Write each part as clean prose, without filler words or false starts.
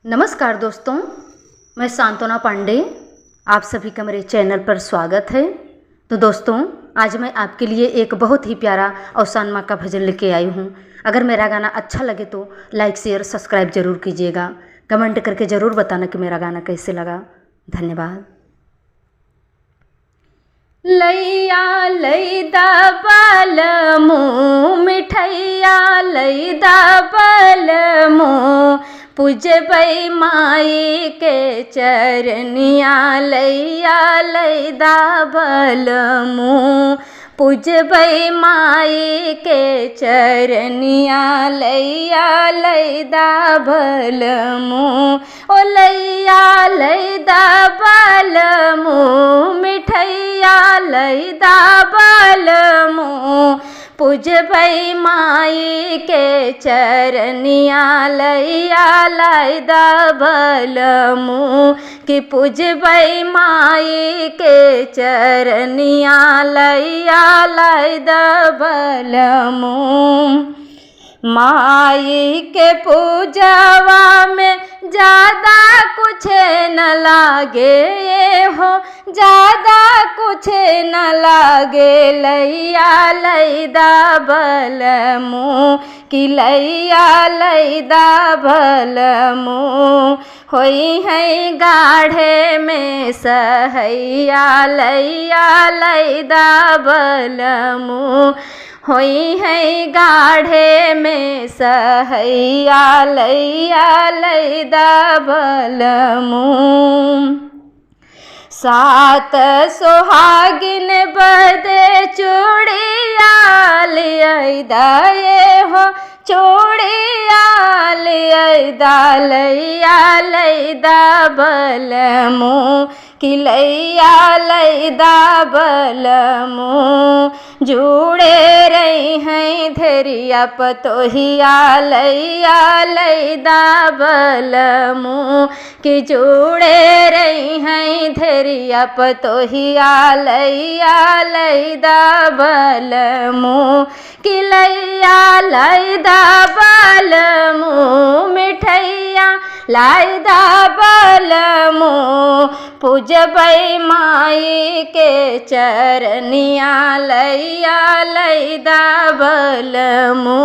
नमस्कार दोस्तों, मैं सांत्वना पांडे, आप सभी का मेरे चैनल पर स्वागत है। तो दोस्तों, आज मैं आपके लिए एक बहुत ही प्यारा अवसान माँ का भजन लेके आई हूँ। अगर मेरा गाना अच्छा लगे तो लाइक शेयर सब्सक्राइब ज़रूर कीजिएगा। कमेंट करके ज़रूर बताना कि मेरा गाना कैसे लगा। धन्यवाद। लैया लैदा बलमो मिठैया लैदा बलमो पूजबै माई के चरनिया लैया लैदा बलमो पूजबै माई के चरनिया लैया लैदा बलमो ओ लैया लैदा बलमो मिठैया लैदा बलमो पूजबै माई के चरनिया लैया लैदा बलमो कि पूजबै माई के चरनिया लैया लैदा बलमो। माई के पूजवा में ज़्यादा कुछ न लागे हो, ज़्यादा कुछ न लागे लैया लैदा बलमो कि लैया लैदा बलमो होई है गाढ़े में सहैया लैया लैदा बलमो होई है गाढ़े में सहैया लैया लैदा बलमो। सात सुहागिन बदे चूड़िया लैदा ये हो चूड़िया लैदा लैया लैदा बलमो कि लैया लैदा बलमो जुड़े रही हैं धैर्या पतोहिया लैया लैदा बलमो कि जुड़े रही हैं धैर्या पतोहिया लैया लैदा बलमो कि लैया लैदा बलमो मिठैया लैदा बलमो पूजबै माई के चरनिया लैया लैदा बलमो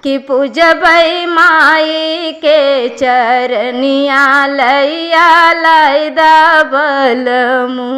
कि पूजबै माई के चरनिया लैया लैदा बलमो।